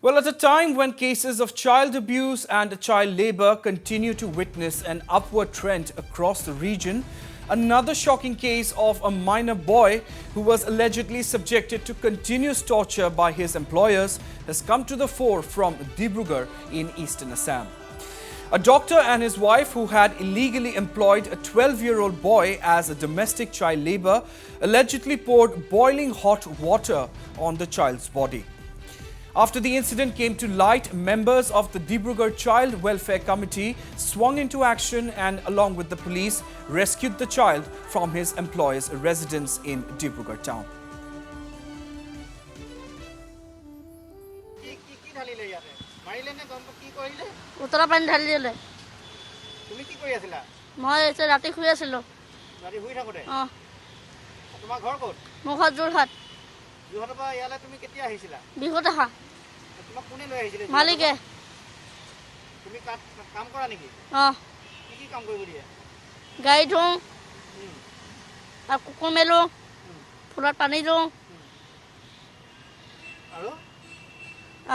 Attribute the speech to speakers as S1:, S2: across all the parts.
S1: Well, at a time when cases of child abuse and child labor continue to witness an upward trend across the region, another shocking case of a minor boy who was allegedly subjected to continuous torture by his employers has come to the fore from Dibrugarh in Eastern Assam. A doctor and his wife who had illegally employed a 12-year-old boy as a domestic child labor allegedly poured boiling hot water on the child's body. After the incident came to light, members of the Dibrugarh Child Welfare Committee swung into action and, along with the police, rescued the child from his employer's residence in Dibrugarh town.
S2: উতৰা পানী ঢালি দিলে
S3: তুমি কি কৰি আছিলা
S2: মই এসে ৰাতি শুই আছিলো
S3: ৰাতি শুই থাকোতে তোমাৰ ঘৰ ক'ত
S2: মোৰ ঘৰ যোৰহাট
S3: যোৰহাটৰ পৰা ইয়ালে তুমি কেতিয়া আহিছিলা
S2: বিহুত আহা
S3: তোমাক কোনে লৈ আহিছিলে
S2: মালিকে
S3: তুমি কাম কৰা নেকি কি কাম কৰিব দিয়ে
S2: গাড়ী ধোঁ আৰু কুকুৰ মেলো ফুলত পানী দিওঁ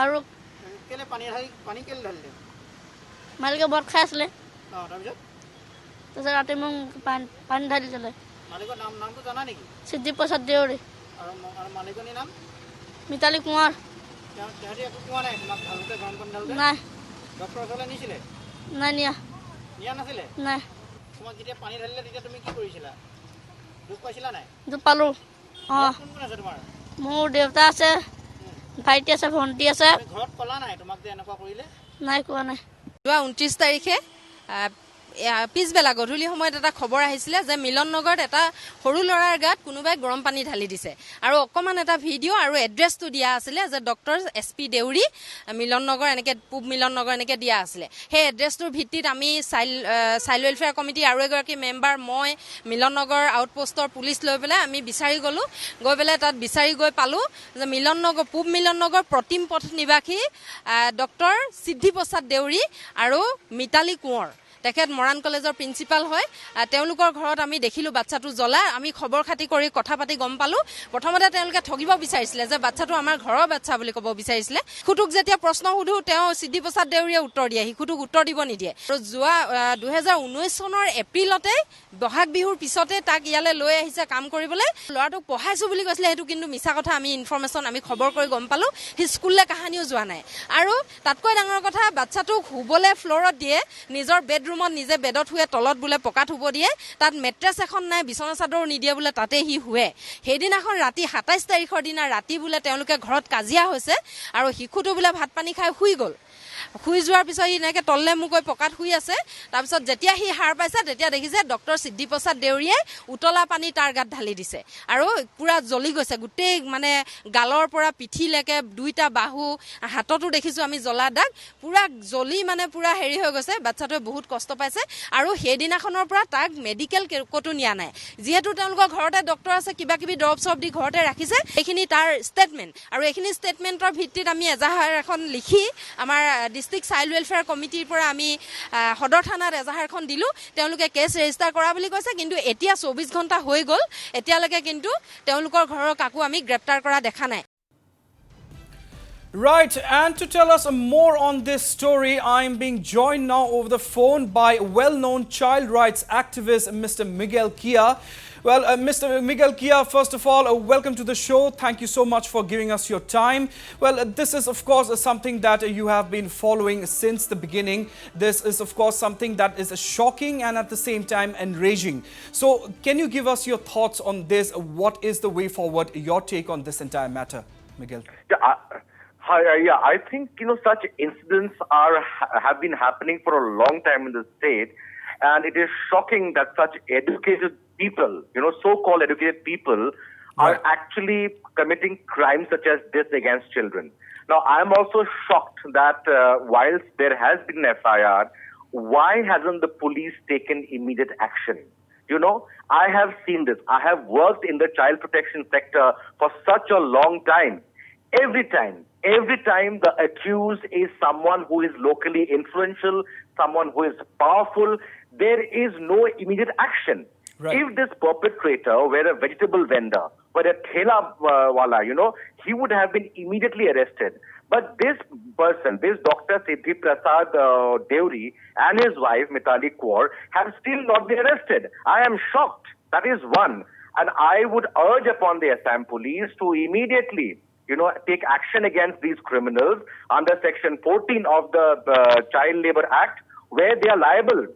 S2: আৰু
S3: কেলে পানী কেলে ঢালিলে
S2: মালিকে বট খাই আছিলে
S3: তাৰপিছত
S2: ৰাতি মোক পানী ঢালি দিলে
S3: মালিকৰ নামটো জানা নেকি
S2: সিদ্ধি প্ৰসাদ দেউৰী
S3: আৰু মালিকনীৰ নাম
S2: মিতালী কুঁৱাৰ
S3: তেহেঁতি একো কোৱা নাই তোমাক ঢালোতে গৰম পানী ঢালোতে
S2: নাই
S3: ডক্টৰৰ ওচৰলৈ নিছিলে
S2: নাই নিয়া
S3: নাছিলে
S2: নাই
S3: তোমাক যেতিয়া পানী ঢালিলে তেতিয়া তুমি কি কৰিছিলা দুখ পাইছিলা নাই
S2: দুখ পালোঁ
S3: কোন কোন আছে তোমাৰ
S2: মোৰ দেউতা আছে ভাইটি আছে ভণ্টি আছে
S3: ঘৰত ক'লা নাই তোমাক যে এনেকুৱা কৰিলে
S2: নাই কোৱা নাই
S4: 29 তাৰিখে পিছবেলা গধূলি সময়ত এটা খবৰ আহিছিলে যে মিলন নগৰত এটা সৰু ল'ৰাৰ গাত কোনোবাই গৰম পানী ঢালি দিছে আৰু অকমান এটা ভিডিঅ' আৰু এড্ৰেছটো দিয়া আছিলে যে ডক্টৰ SP দেউৰী মিলন নগৰ এনেকে পূব মিলন নগৰ এনেকে দিয়া আছিলে সেই এড্ৰেছটোৰ ভিত্তিত আমি চাইল্ড ৱেলফেয়াৰ কমিটি আৰু এগৰাকী মেম্বাৰ মই মিলন নগৰ আউটপোষ্টৰ পুলিচ লৈ পেলাই আমি বিচাৰি গ'লো গৈ পেলাই তাত বিচাৰি গৈ পালোঁ যে মিলন নগৰ পূব মিলন নগৰ প্ৰতিম পথ নিবাসী ডক্টৰ সিদ্ধি প্ৰসাদ দেউৰী আৰু মিতালী কোঁৱৰ তেখেত মৰাণ কলেজৰ প্ৰিন্সিপাল হয় তেওঁলোকৰ ঘৰত আমি দেখিলোঁ বাচ্চাটো জ্বলা আমি খবৰ খাতি কৰি কথা পাতি গম পালোঁ প্ৰথমতে তেওঁলোকে ঠগিব বিচাৰিছিলে যে বাচ্চাটো আমাৰ ঘৰৰ বাচ্চা বুলি ক'ব বিচাৰিছিলে শিশুটোক যেতিয়া প্ৰশ্ন সুধো তেওঁ সিদ্ধি প্ৰসাদ দেউৰীয়ে উত্তৰ দিয়ে শিশুটোক উত্তৰ দিব নিদিয়ে আৰু যোৱা 2019 চনৰ এপ্ৰিলতে বহাগ বিহুৰ পিছতে তাক ইয়ালৈ লৈ আহিছে কাম কৰিবলৈ ল'ৰাটোক পঢ়াইছোঁ বুলি কৈছিলে সেইটো কিন্তু মিছা কথা আমি ইনফৰমেশ্যন আমি খবৰ কৰি গম পালোঁ সি স্কুললৈ কাহানিও যোৱা নাই আৰু তাতকৈ ডাঙৰ কথা বাচ্চাটোক শুবলৈ ফ্ল'ৰত দিয়ে নিজৰ ৰুমত নিজে বেডত শুৱে তলত বোলে পকাত শুব দিয়ে তাত মেট্ৰেছ এখন নাই বিছনা চাদৰ নিদিয়ে বোলে তাতে সি শুৱে সেইদিনাখন ৰাতি 27 তাৰিখৰ দিনা ৰাতি বোলে তেওঁলোকে ঘৰত কাজিয়া হৈছে আৰু শিশুটো বোলে ভাত পানী খাই শুই গ'ল শুই যোৱাৰ পিছত সি এনেকৈ তললে মুকৈ পকাত শুই আছে তাৰপিছত যেতিয়া সি সাৰ পাইছে তেতিয়া দেখিছে ডক্টৰ সিদ্ধি প্ৰসাদ দেউৰীয়ে উতলা পানী তাৰ গাত ঢালি দিছে আৰু পুৰা জ্বলি গৈছে গোটেই মানে গালৰ পৰা পিঠিলৈকে দুইটা বাহু হাততো দেখিছোঁ আমি জ্বলা দাগ পুৰা জ্বলি মানে পুৰা হেৰি হৈ গৈছে বাচ্চাটোৱে বহুত কষ্ট পাইছে আৰু সেইদিনাখনৰ পৰা তাক মেডিকেল ক'তো নিয়া নাই যিহেতু তেওঁলোকৰ ঘৰতে ডক্টৰ আছে কিবা কিবি দৰৱ চৰব দি ঘৰতে ৰাখিছে এইখিনি তাৰ ষ্টেটমেণ্ট আৰু এইখিনি ষ্টেটমেণ্টৰ ভিত্তিত আমি এজাহাৰ এখন লিখি আমাৰ ডিষ্ট্ৰিক্ট চাইল্ড ৱেলফেয়াৰ কমিটিৰ পৰা আমি সদৰ থানাত এজাহাৰখন দিলোঁ তেওঁলোকে কেছ ৰেজিষ্টাৰ কৰা বুলি কৈছে কিন্তু এতিয়া 24 ঘণ্টা হৈ গ'ল এতিয়ালৈকে কিন্তু তেওঁলোকৰ ঘৰৰ কাকো আমি গ্ৰেপ্তাৰ কৰা দেখা নাই
S1: Right, and to tell us more on this story, I am being joined now over the phone by well-known child rights activist Mr. Miguel Kia. Well, Mr. Miguel Kia, first of all, welcome to the show. Thank you so much for giving us your time. Well, this is, of course, something that you have been following since the beginning. This is, of course, something that is shocking and at the same time enraging. So, can you give us your thoughts on this? What is the way forward? Your take on this entire matter, Miguel?
S5: Yeah, I think, such incidents have been happening for a long time in the state. And it is shocking that such educated people, so-called educated people, are actually committing crimes such as this against children. Now, I'm also shocked that whilst there has been an FIR, why hasn't the police taken immediate action? I have seen this. I have worked in the child protection sector for such a long time. Every time the accused is someone who is locally influential, someone who is powerful, there is no immediate action. Right. If this perpetrator were a vegetable vendor, were a thela wala, he would have been immediately arrested. But this person, this Dr. Siddhi Prasad Deuri and his wife Mitali Kaur have still not been arrested. I am shocked. That is one. And I would urge upon the Assam police to immediately, take action against these criminals under Section 14 of the Child Labour Act, where they are liable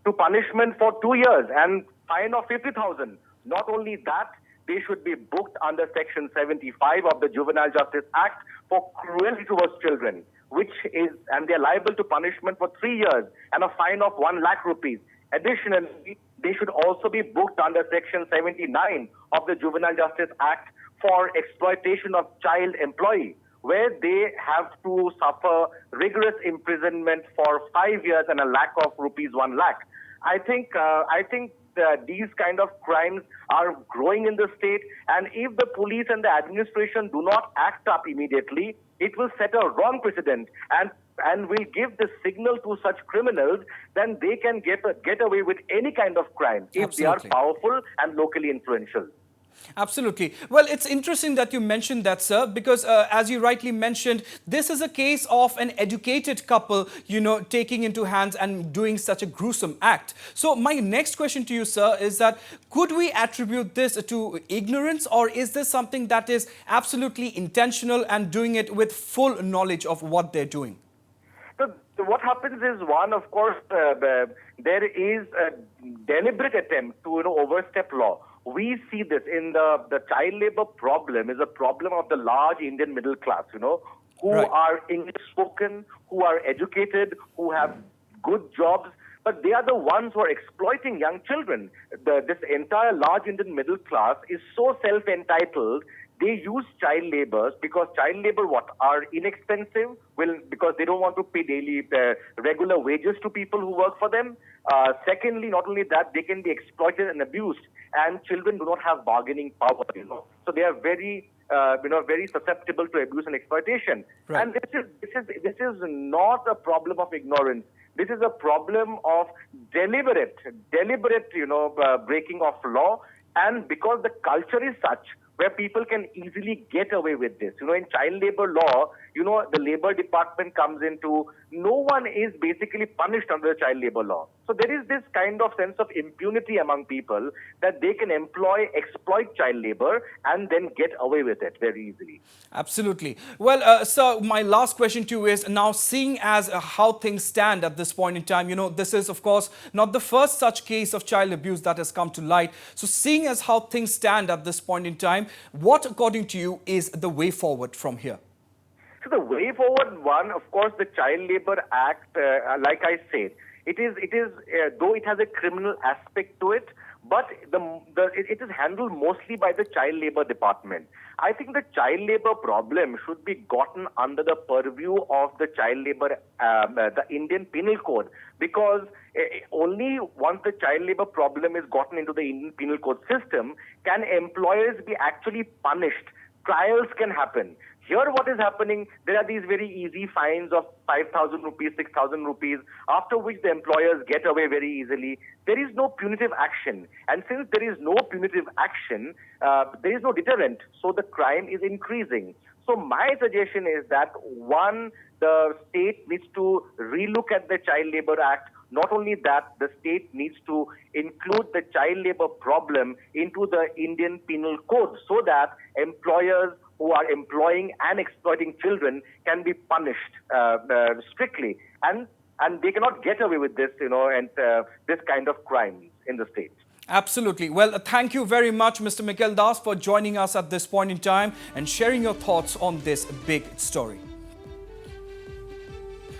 S5: to punishment for 2 years and fine of 50,000. Not only that, they should be booked under Section 75 of the Juvenile Justice Act for cruelty towards children, and they are liable to punishment for 3 years and a fine of 1 lakh rupees. Additionally, they should also be booked under Section 79 of the Juvenile Justice Act for exploitation of child employee, where they have to suffer rigorous imprisonment for 5 years and a lakh of rupees 1 lakh. I think these kind of crimes are growing in the state, and if the police and the administration do not act up immediately, it will set a wrong precedent and will give the signal to such criminals, then they can get away with any kind of crime if
S1: Absolutely.
S5: they are powerful and locally influential.
S1: Absolutely. Well, it's interesting that you mentioned that, sir, because as you rightly mentioned, this is a case of an educated couple, taking into hands and doing such a gruesome act. So my next question to you, sir, is that could we attribute this to ignorance, or is this something that is absolutely intentional and doing it with full knowledge of what they're doing?
S5: So what happens is, one, of course, there is a deliberate attempt to overstep law. We see this in the child labor problem is a problem of the large Indian middle class, who
S1: Right.
S5: are English spoken, who are educated, who have good jobs, but they are the ones who are exploiting young children. This entire large Indian middle class is so self-entitled. They use child labor because child labor are inexpensive, because they don't want to pay daily regular wages to people who work for them. Secondly, not only that, they can be exploited and abused, and children do not have bargaining power. So they are very susceptible to abuse and exploitation.
S1: Right.
S5: And this is not a problem of ignorance. This is a problem of deliberate breaking of law, and because the culture is such where people can easily get away with this. In child labor law, the labor department comes into, no one is basically punished under the child labor law. So there is this kind of sense of impunity among people that they can exploit child labor and then get away with it very easily.
S1: Absolutely. Well, sir, my last question to you is, now seeing as how things stand at this point in time, this is, of course, not the first such case of child abuse that has come to light. So seeing as how things stand at this point in time, what, according to you, is the way forward from here?
S5: So the way forward, one, of course, the Child Labor Act, like I said, it is though it has a criminal aspect to it, but it is handled mostly by the Child Labor Department. I think the child labor problem should be gotten under the purview of the child labor, the Indian Penal Code, because only once the child labor problem is gotten into the Indian Penal Code system can employers be actually punished. Trials can happen. Here what is happening, there are these very easy fines of 5,000 rupees, 6,000 rupees, after which the employers get away very easily. There is no punitive action. And since there is no punitive action, there is no deterrent. So the crime is increasing. So my suggestion is that, one, the state needs to relook at the Child Labor Act. Not only that, the state needs to include the child labor problem into the Indian Penal Code so that employers who are employing and exploiting children can be punished strictly, and they cannot get away with this, and this kind of crime in the state.
S1: Absolutely. Well, thank you very much, Mr. Miguel Das, for joining us at this point in time and sharing your thoughts on this big story.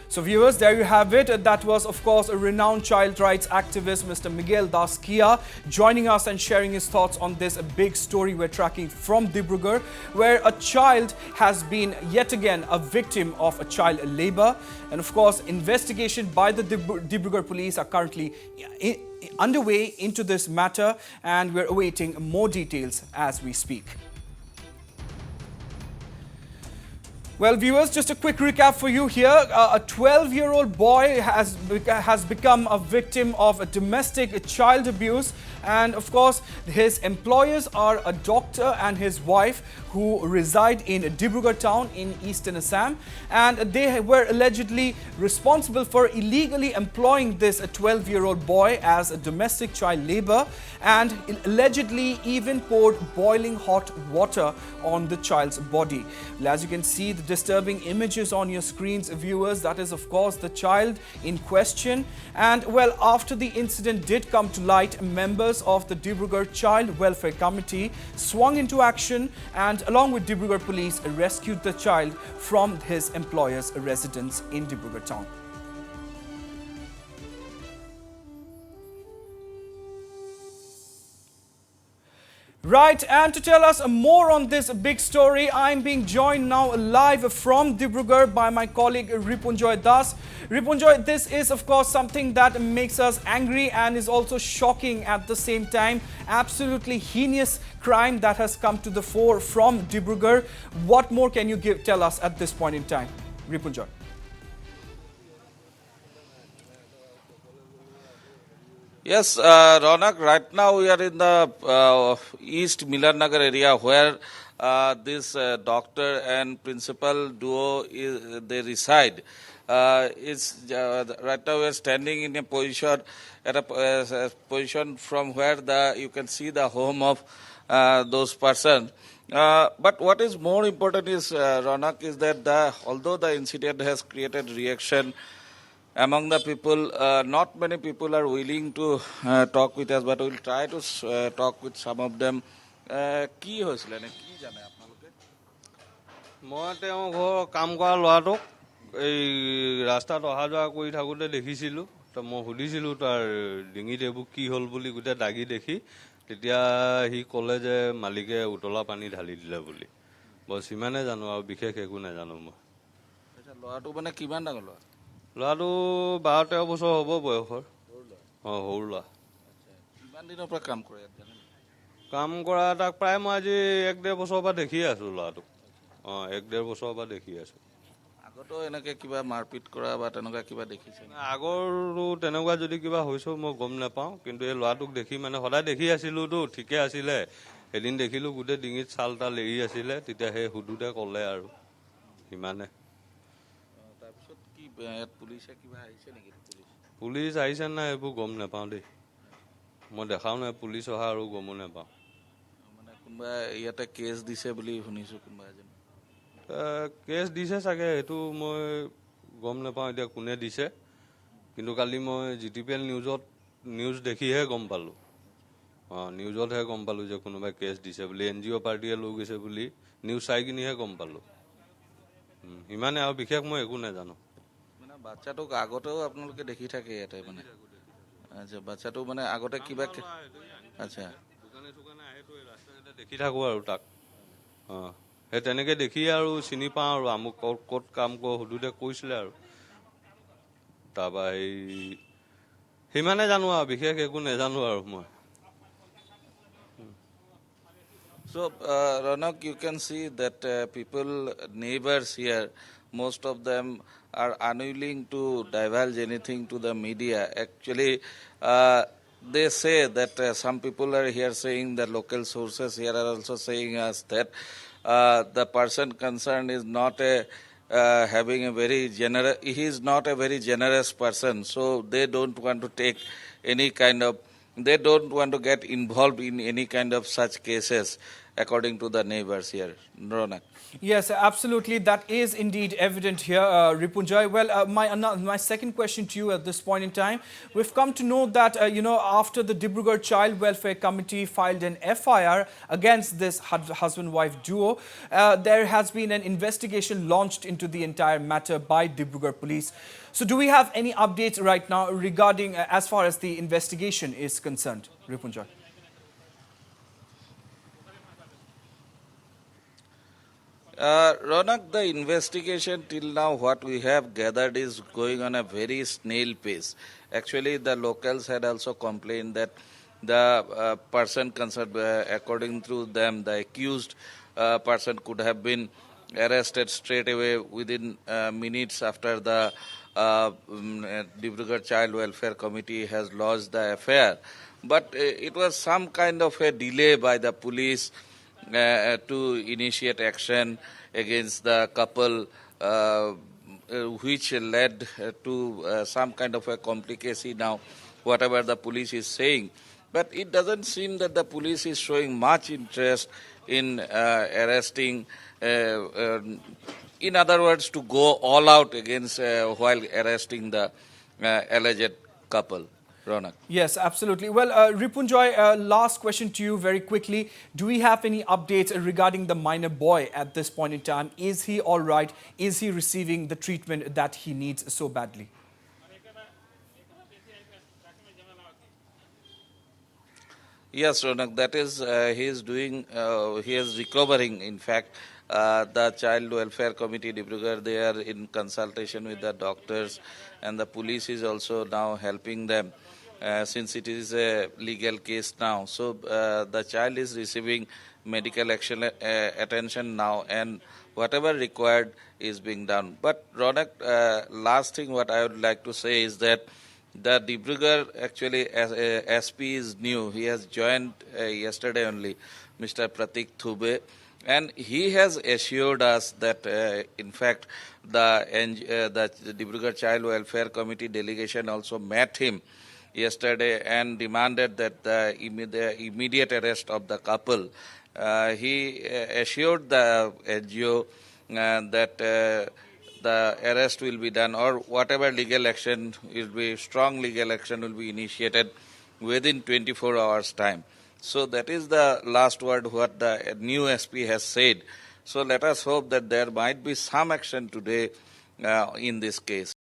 S1: So viewers, there you have it. That was, of course, a renowned child rights activist, Mr. Miguel Das Kia, joining us and sharing his thoughts on this big story we're tracking from Dibrugarh, where a child has been yet again a victim of a child labor. And of course, investigation by the Dibrugarh police are currently underway into this matter, and we're awaiting more details as we speak. Well, viewers, just a quick recap for you here. A 12-year-old boy has become a victim of a domestic child abuse. And of course, his employers are a doctor and his wife who reside in Dibrugarh town in Eastern Assam. And they were allegedly responsible for illegally employing this 12-year-old boy as a domestic child labor and allegedly even poured boiling hot water on the child's body. Well, as you can see, the disturbing images on your screens, viewers, that is of course the child in question. And well, after the incident did come to light, members of the Dibrugarh Child Welfare Committee swung into action and along with Dibrugarh police rescued the child from his employer's residence in Dibrugarh town. Right, and to tell us more on this big story, I'm being joined now live from Dibrugarh by my colleague Ripunjoy Das. Ripunjoy, this is of course something that makes us angry and is also shocking at the same time. Absolutely heinous crime that has come to the fore from Dibrugarh. What more can you tell us at this point in time, Ripunjoy?
S6: Yes, Ronak, right now we are in the East Milan Nagar area where this doctor and principal duo they reside. Right now we are standing in a position at a position from where you can see the home of those persons. But what is more important is Ronak is that although the incident has created reaction among the people, not many people are willing to talk with us, but we'll try to talk with some of them. কি হৈছিল নে কি জানে আপোনালোকে?
S7: মই তেওঁ ঘৰ কাম কৰা ল'ৰাটোক এই ৰাস্তাত অহা যোৱা কৰি থাকোঁতে দেখিছিলোঁ। তো মই সুধিছিলোঁ তাৰ ডিঙিত এইবোৰ কি হ'ল বুলি গোটেই দাগি দেখি তেতিয়া সি ক'লে যে মালিকে উতলা পানী ঢালি দিলে বুলি। বছ সিমানে জানো আৰু বিশেষ একো নাজানো মই।
S6: ল'ৰাটো মানে কিমান ডাঙৰ ল'ৰা?
S7: ল'ৰাটো 12-13 বছৰ হ'ব বয়সৰ। অঁ, সৰু ল'ৰা।
S6: কিমান দিনৰ পৰা কাম কৰে?
S7: কাম কৰা তাক প্ৰায় মই আজি 1-1.5 বছৰৰ পৰা দেখি আছোঁ ল'ৰাটোক। অঁ, 1-1.5 বছৰৰ পৰা দেখি আছোঁ।
S6: আগতো এনেকৈ কিবা মাৰপিট কৰা বা তেনেকুৱা কিবা দেখিছে?
S7: আগৰো তেনেকুৱা যদি কিবা হৈছেও মই গম নাপাওঁ, কিন্তু এই ল'ৰাটোক দেখি মানে সদায় দেখি আছিলোঁতো, ঠিকে আছিলে। এদিন দেখিলোঁ গোটেই ডিঙিত ছাল তাল এৰি আছিলে, তেতিয়া সেই সুধোতে ক'লে আৰু সিমানে।
S6: তাৰপিছত কি পুলিচে কিবা আহিছে নেকি?
S7: পুলিচ আহিছে নাই এইবোৰ গম নাপাওঁ দেই। মই দেখাও নাই পুলিচ অহা আৰু গমো নাপাওঁ।
S6: মানে কোনোবা ইয়াতে কেছ দিছে বুলি শুনিছোঁ কোনোবা এজন।
S7: কেছ দিছে চাগে, সেইটো মই গম নাপাওঁ এতিয়া কোনে দিছে। কিন্তু কালি মই GTPL নিউজ দেখিহে গম পালোঁ। অঁ, নিউজতহে গম পালোঁ যে কোনোবাই কেছ দিছে বুলি, NGO পাৰ্টিয়ে লৈ গৈছে বুলি নিউজ চাই কিনিহে গম পালোঁ। সিমানে আৰু বিশেষ মই একো নাজানো।
S6: মানে বাচ্চাটোক আগতেও আপোনালোকে দেখি থাকে ইয়াতে মানে? আচ্ছা, বাচ্চাটো মানে আগতে কিবা আচ্ছা
S7: দোকানে চোকানে আহেতো এই ৰাস্তা ঘাটে দেখি থাকোঁ আৰু তাক। অঁ, সেই তেনেকৈ দেখি আৰু চিনি পাওঁ আৰু আমুক ক'ত কাম কৰ সুধোতে কৈছিলে আৰু। তাৰপৰা সিমানে জানো আৰু বিশেষ একো নাজানো আৰু মই।
S6: So, Ronak, you can see that neighbors here, most of them are unwilling to divulge anything to the media. Actually, they say that some people are here saying that local sources here are also saying us that the person concerned is not having a very generous, he is not a very generous person. So they don't want to take any kind of, they don't want to get involved in any kind of such cases, according to the neighbors here. Ronak.
S1: Yes, absolutely. That is indeed evident here, Ripunjoy. Well, my second question to you at this point in time, we've come to know that, after the Dibrugarh Child Welfare Committee filed an FIR against this husband-wife duo, there has been an investigation launched into the entire matter by Dibrugarh police. So do we have any updates right now regarding as far as the investigation is concerned, Ripunjoy?
S6: Ronak, the investigation till now, what we have gathered is going on a very snail pace. Actually, the locals had also complained that the person concerned, according to them, the accused person could have been arrested straight away within minutes after the Dibrugarh Child Welfare Committee has lodged the FIR. But it was some kind of a delay by the police to initiate action against the couple, which led to some kind of a complication now, whatever the police is saying. But it doesn't seem that the police is showing much interest in arresting, in other words, to go all out against while arresting the alleged couple. Ronak.
S1: Yes, absolutely. Well, Ripunjoy, last question to you very quickly. Do we have any updates regarding the minor boy at this point in time? Is he all right? Is he receiving the treatment that he needs so badly?
S6: Yes, Ronak, that is, he is doing, he is recovering. In fact, the Child Welfare Committee, Dibrugarh, they are in consultation with the doctors, and the police is also now helping them. Since it is a legal case now. So the child is receiving medical action, attention now, and whatever required is being done. But Ronak, last thing what I would like to say is that the Dibrugarh actually SP is new. He has joined yesterday only, Mr. Pratik Thube. And he has assured us that, in fact, the Dibrugarh Child Welfare Committee delegation also met him yesterday and demanded that the immediate arrest of the couple. He assured the NGO that the arrest will be done, or whatever legal action will be, strong legal action will be initiated within 24 hours time. So that is the last word what the new SP has said. So let us hope that there might be some action today in this case.